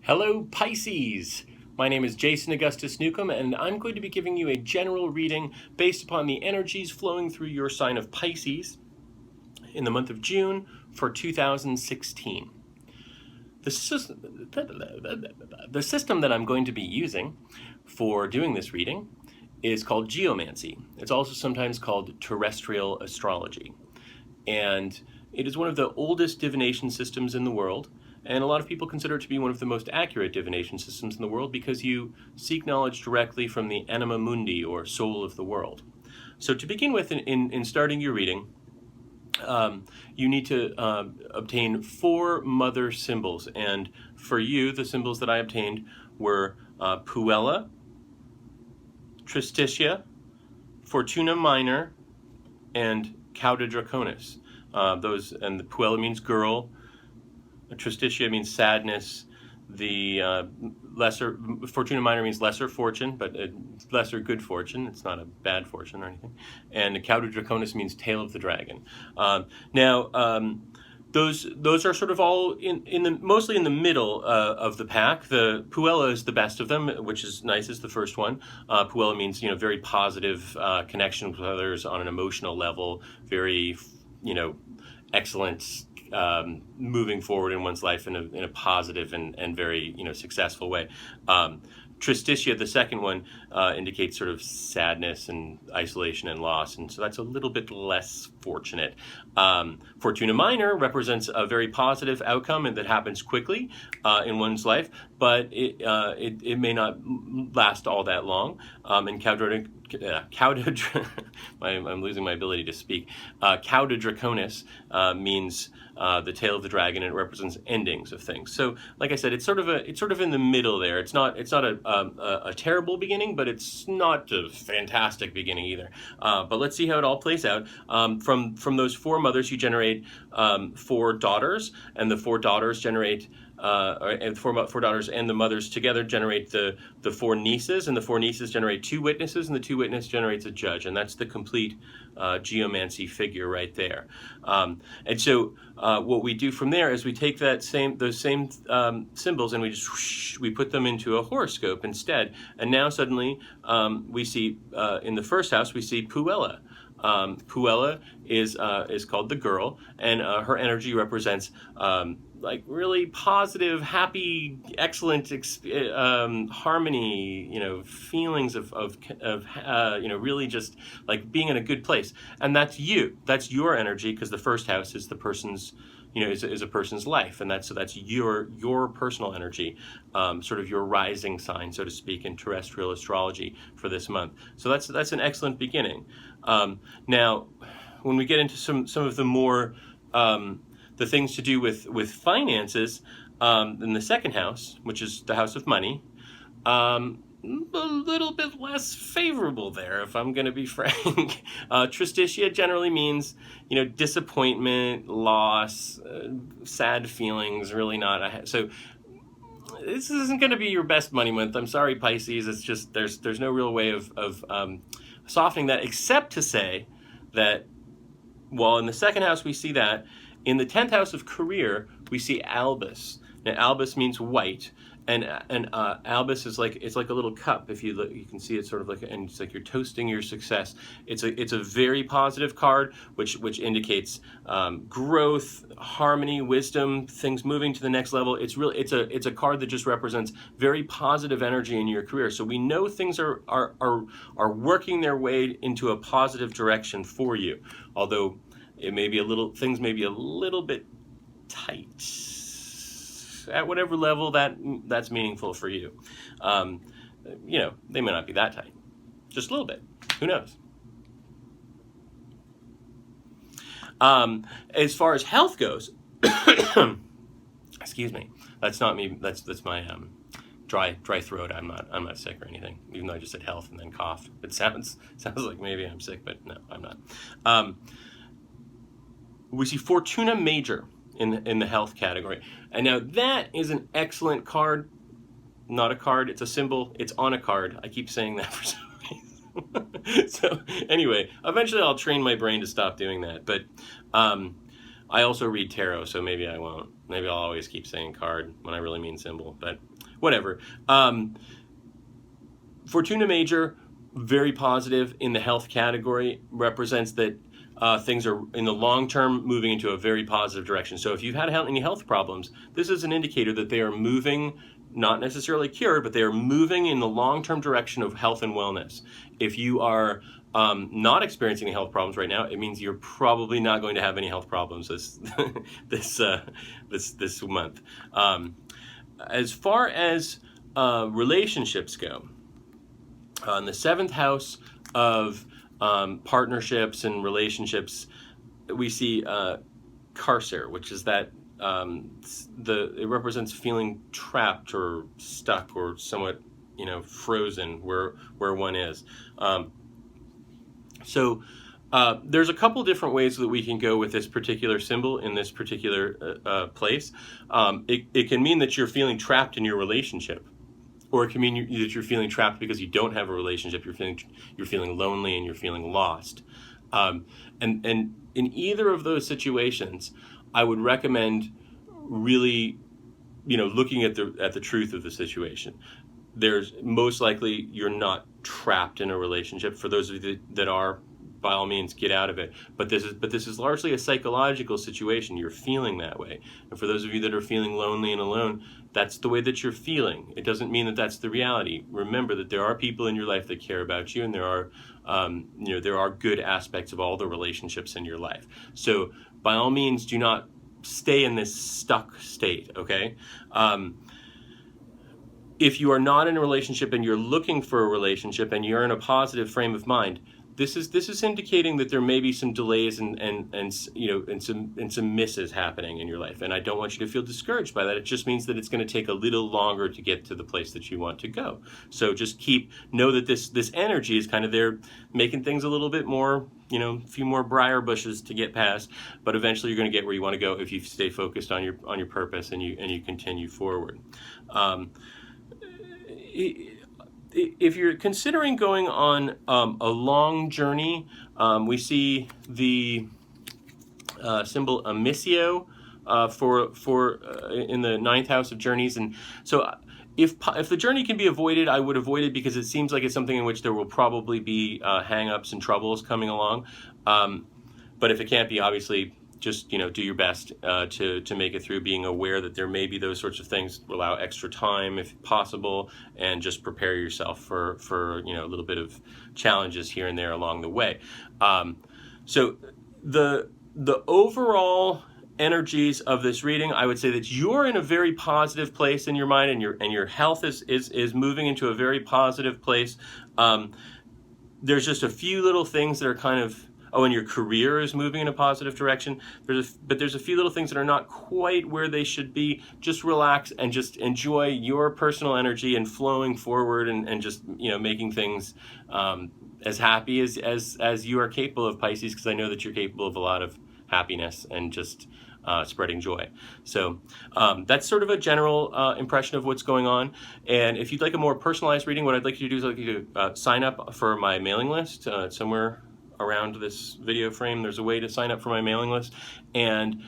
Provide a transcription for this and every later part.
Hello Pisces! My name is Jason Augustus Newcomb and I'm going to be giving you a general reading based upon the energies flowing through your sign of Pisces in the month of June for 2016. The system that I'm going to be using for doing this reading is called Geomancy. It's also sometimes called Terrestrial Astrology. And it is one of the oldest divination systems in the world. And a lot of people consider it to be one of the most accurate divination systems in the world because you seek knowledge directly from the anima mundi, or soul of the world. So to begin with, in starting your reading, you need to obtain 4 mother symbols. And for you, the symbols that I obtained were Puella, Tristitia, Fortuna Minor, and Cauda Draconis. And the Puella means girl. Tristitia means sadness. The Fortuna Minor means lesser fortune, but lesser good fortune. It's not a bad fortune or anything. And the Cauda Draconis means tail of the dragon. Those are sort of all mostly in the middle of the pack. The Puella is the best of them, which is nice. It's the first one. Puella means very positive connection with others on an emotional level. Very excellent. Moving forward in one's life in a positive and very successful way. Tristitia, the second one, indicates sort of sadness and isolation and loss, and so that's a little bit less fortunate. Fortuna Minor represents a very positive outcome and that happens quickly in one's life, but it may not last all that long. And I'm losing my ability to speak. Cauda Draconis means the tail of the dragon, and it represents endings of things. So, like I said, it's sort of in the middle there. It's not a terrible beginning, but it's not a fantastic beginning either. But let's see how it all plays out. From those 4 mothers, you generate 4 daughters, and the 4 daughters generate. And 4 daughters and the mothers together generate the 4 nieces, and the 4 nieces generate 2 witnesses, and the 2 witnesses generates a judge, and that's the complete geomancy figure right there. And so what we do from there is we take those same symbols and we put them into a horoscope instead. And now suddenly we see in the first house we see Puella. Puella is called the girl, and her energy represents like really positive, happy, excellent harmony, feelings of really just like being in a good place. And that's you. That's your energy, because the first house is the person's, is a person's life, and that's your personal energy, sort of your rising sign, so to speak, in terrestrial astrology for this month. So that's an excellent beginning. Now, when we get into some of the more the things to do with finances, in the second house, which is the house of money, a little bit less favorable there, if I'm going to be frank. Tristitia generally means, disappointment, loss, sad feelings. Really not. So this isn't going to be your best money month. I'm sorry, Pisces. It's just there's no real way of softening that, except to say that while in the second house we see that, in the 10th house of career, we see albus. Now, albus means white, and albus is like a little cup. If you look, you can see it's sort of like, and it's like you're toasting your success. It's a very positive card, which indicates growth, harmony, wisdom, things moving to the next level. It's a card that just represents very positive energy in your career. So we know things are working their way into a positive direction for you, although things may be a little bit tight at whatever level that's meaningful for you. They may not be that tight, just a little bit. Who knows? As far as health goes, excuse me. That's not me. That's my dry throat. I'm not sick or anything, even though I just said health and then coughed. It sounds like maybe I'm sick, but no, I'm not. We see Fortuna Major in the health category. And now that is an excellent card. Not a card, it's a symbol. It's on a card. I keep saying that for some reason. So anyway, eventually I'll train my brain to stop doing that. But I also read tarot, so maybe I won't. Maybe I'll always keep saying card when I really mean symbol, but whatever. Fortuna Major, very positive in the health category, represents that things are in the long term moving into a very positive direction. So if you've had any health problems, this is an indicator that they are moving, not necessarily cured, but they are moving in the long term direction of health and wellness. If you are not experiencing any health problems right now, it means you're probably not going to have any health problems this this month. As far as relationships go, in the 7th house of partnerships and relationships, we see Carcer, which is that it represents feeling trapped or stuck or somewhat, frozen where one is. So there's a couple different ways that we can go with this particular symbol in this particular place. It can mean that you're feeling trapped in your relationship, or it can mean that you're feeling trapped because you don't have a relationship. You're feeling lonely and you're feeling lost. And in either of those situations, I would recommend really, looking at the truth of the situation. There's most likely you're not trapped in a relationship. For those of you that are, by all means, get out of it. But this is largely a psychological situation. You're feeling that way. And for those of you that are feeling lonely and alone, that's the way that you're feeling. It doesn't mean that that's the reality. Remember that there are people in your life that care about you, and there are good aspects of all the relationships in your life. So by all means, do not stay in this stuck state. Okay. If you are not in a relationship and you're looking for a relationship and you're in a positive frame of mind, this is indicating that there may be some delays and some misses happening in your life. And I don't want you to feel discouraged by that. It just means that it's going to take a little longer to get to the place that you want to go. So just know that this energy is kind of there, making things a little bit more, a few more briar bushes to get past. But eventually you're going to get where you want to go if you stay focused on your purpose and you continue forward. If you're considering going on a long journey, we see the symbol Amicio in the 9th house of journeys, and so if the journey can be avoided, I would avoid it because it seems like it's something in which there will probably be hang-ups and troubles coming along. But if it can't be, obviously, just do your best to make it through, being aware that there may be those sorts of things. Allow extra time if possible, and just prepare yourself for a little bit of challenges here and there along the way. So the overall energies of this reading, I would say that you're in a very positive place in your mind, and your health is moving into a very positive place. There's just a few little things that are kind of, and your career is moving in a positive direction. But there's a few little things that are not quite where they should be. Just relax and just enjoy your personal energy and flowing forward and just making things as happy as you are capable of, Pisces, because I know that you're capable of a lot of happiness and just spreading joy. So that's sort of a general impression of what's going on. And if you'd like a more personalized reading, what I'd like you to do is I'd like you to sign up for my mailing list. Somewhere around this video frame, there's a way to sign up for my mailing list. And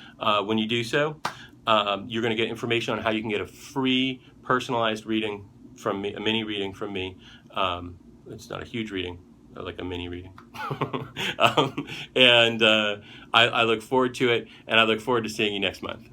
when you do so, you're going to get information on how you can get a free personalized reading from me, a mini reading from me. It's not a huge reading, like a mini reading. I look forward to it, and I look forward to seeing you next month.